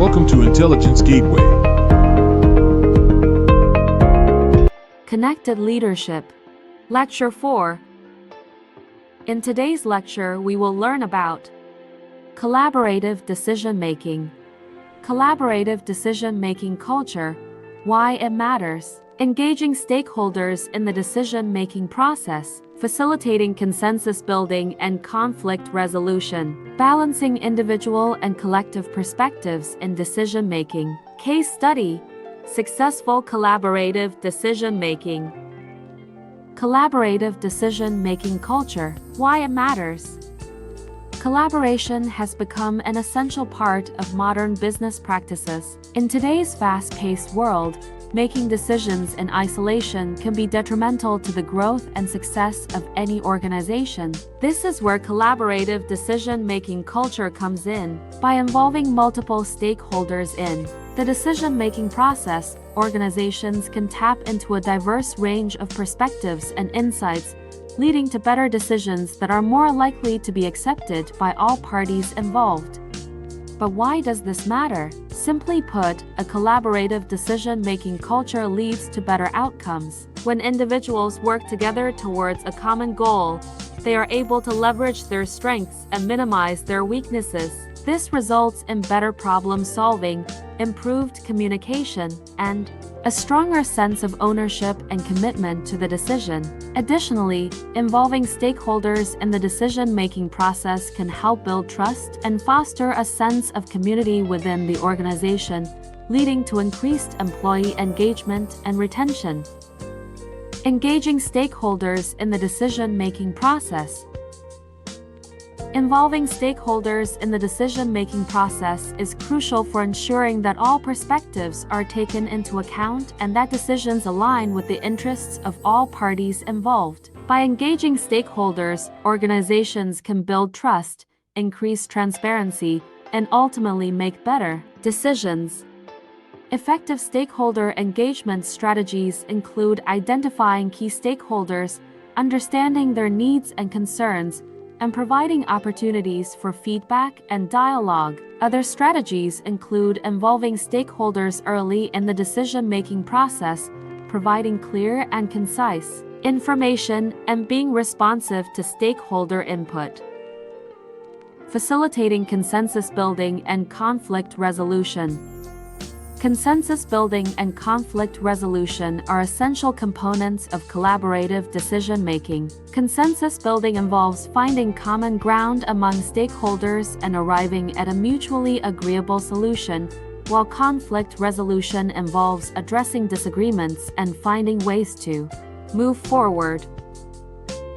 Welcome to Intelligence Gateway. Connected Leadership. Lecture 4. In today's lecture, we will learn about collaborative decision-making. Collaborative decision-making culture, why it matters. Engaging stakeholders in the decision-making process, facilitating consensus building and conflict resolution, balancing individual and collective perspectives in decision-making. Case study: successful collaborative decision-making. Collaborative decision-making culture, why it matters. Collaboration has become an essential part of modern business practices. In today's fast-paced world, making decisions in isolation can be detrimental to the growth and success of any organization. This is where collaborative decision-making culture comes in. By involving multiple stakeholders in the decision-making process, organizations can tap into a diverse range of perspectives and insights, leading to better decisions that are more likely to be accepted by all parties involved. But why does this matter? Simply put, a collaborative decision-making culture leads to better outcomes. When individuals work together towards a common goal, they are able to leverage their strengths and minimize their weaknesses. This results in better problem-solving, improved communication, and a stronger sense of ownership and commitment to the decision. Additionally, involving stakeholders in the decision-making process can help build trust and foster a sense of community within the organization, leading to increased employee engagement and retention. Engaging stakeholders in the decision-making process. Involving stakeholders in the decision-making process is crucial for ensuring that all perspectives are taken into account and that decisions align with the interests of all parties involved. By engaging stakeholders, organizations can build trust, increase transparency, and ultimately make better decisions. Effective stakeholder engagement strategies include identifying key stakeholders, understanding their needs and concerns, and providing opportunities for feedback and dialogue. Other strategies include involving stakeholders early in the decision-making process, providing clear and concise information, and being responsive to stakeholder input. Facilitating consensus building and conflict resolution. Consensus building and conflict resolution are essential components of collaborative decision-making. Consensus building involves finding common ground among stakeholders and arriving at a mutually agreeable solution, while conflict resolution involves addressing disagreements and finding ways to move forward.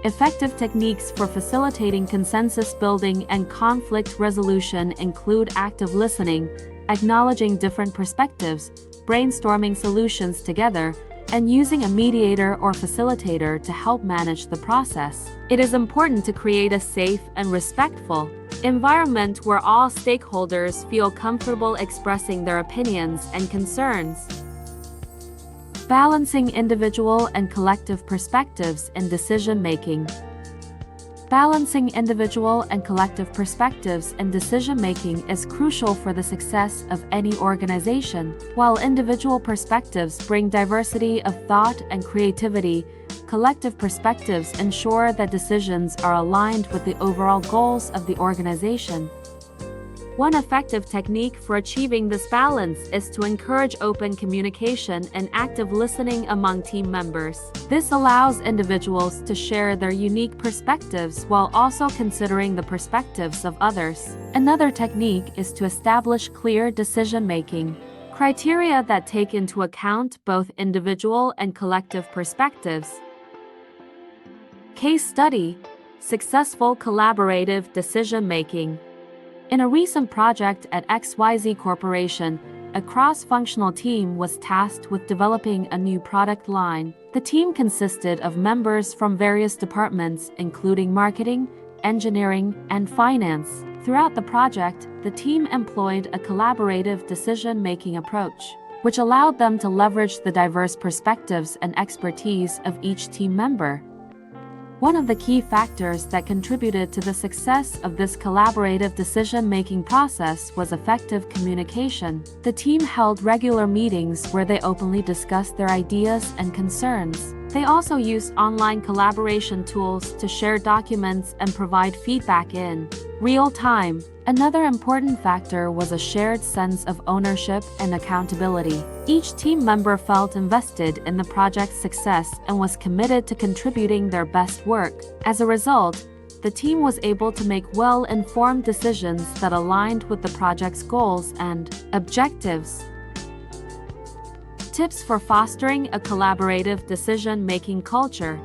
Effective techniques for facilitating consensus building and conflict resolution include active listening, acknowledging different perspectives, brainstorming solutions together, and using a mediator or facilitator to help manage the process. It is important to create a safe and respectful environment where all stakeholders feel comfortable expressing their opinions and concerns. Balancing individual and collective perspectives in decision-making. Balancing individual and collective perspectives in decision-making is crucial for the success of any organization. While individual perspectives bring diversity of thought and creativity, collective perspectives ensure that decisions are aligned with the overall goals of the organization. One effective technique for achieving this balance is to encourage open communication and active listening among team members. This allows individuals to share their unique perspectives while also considering the perspectives of others. Another technique is to establish clear decision-making criteria that take into account both individual and collective perspectives. Case study: successful collaborative decision-making. In a recent project at XYZ Corporation, a cross-functional team was tasked with developing a new product line. The team consisted of members from various departments, including marketing, engineering, and finance. Throughout the project, the team employed a collaborative decision-making approach, which allowed them to leverage the diverse perspectives and expertise of each team member. One of the key factors that contributed to the success of this collaborative decision-making process was effective communication. The team held regular meetings where they openly discussed their ideas and concerns. They also used online collaboration tools to share documents and provide feedback in real time. Another important factor was a shared sense of ownership and accountability. Each team member felt invested in the project's success and was committed to contributing their best work. As a result, the team was able to make well-informed decisions that aligned with the project's goals and objectives. Tips for fostering a collaborative decision-making culture.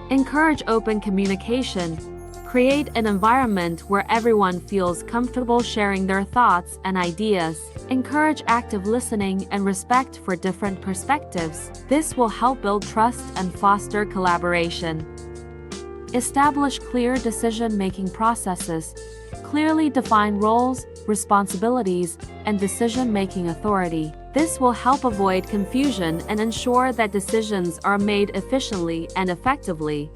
Encourage open communication. Create an environment where everyone feels comfortable sharing their thoughts and ideas. Encourage active listening and respect for different perspectives. This will help build trust and foster collaboration. Establish clear decision-making processes. Clearly define roles, responsibilities, and decision-making authority. This will help avoid confusion and ensure that decisions are made efficiently and effectively.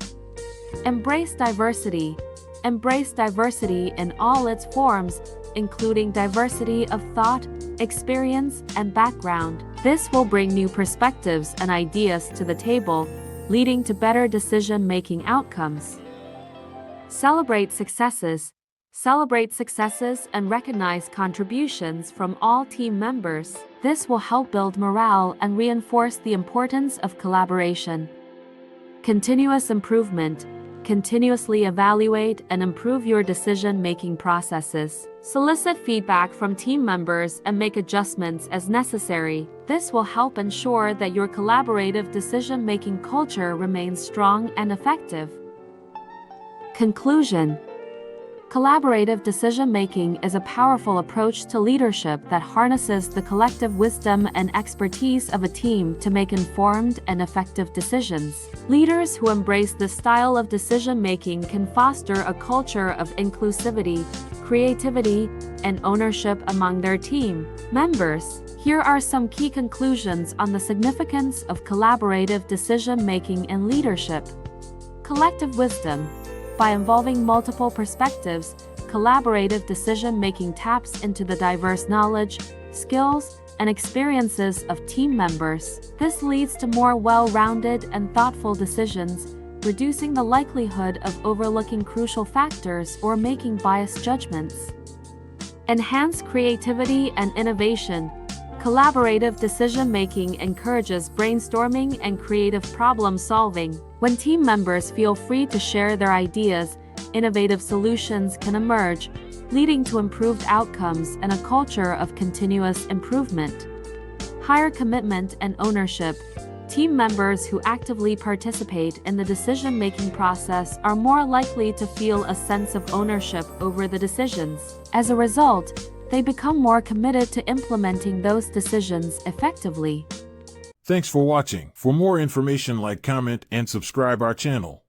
Embrace diversity. Embrace diversity in all its forms, including diversity of thought, experience, and background. This will bring new perspectives and ideas to the table, leading to better decision-making outcomes. Celebrate successes. Celebrate successes and recognize contributions from all team members. This will help build morale and reinforce the importance of collaboration. Continuous improvement. Continuously evaluate and improve your decision-making processes. Solicit feedback from team members and make adjustments as necessary. This will help ensure that your collaborative decision-making culture remains strong and effective. Conclusion. Collaborative decision-making is a powerful approach to leadership that harnesses the collective wisdom and expertise of a team to make informed and effective decisions. Leaders who embrace this style of decision-making can foster a culture of inclusivity, creativity, and ownership among their team members. Here are some key conclusions on the significance of collaborative decision-making in leadership. Collective wisdom. By involving multiple perspectives, collaborative decision-making taps into the diverse knowledge, skills, and experiences of team members. This leads to more well-rounded and thoughtful decisions, reducing the likelihood of overlooking crucial factors or making biased judgments. Enhance creativity and innovation. Collaborative decision-making encourages brainstorming and creative problem-solving. When team members feel free to share their ideas, innovative solutions can emerge, leading to improved outcomes and a culture of continuous improvement. Higher commitment and ownership. Team members who actively participate in the decision-making process are more likely to feel a sense of ownership over the decisions. As a result, they become more committed to implementing those decisions effectively. Thanks for watching. For more information, like, comment, and subscribe our channel.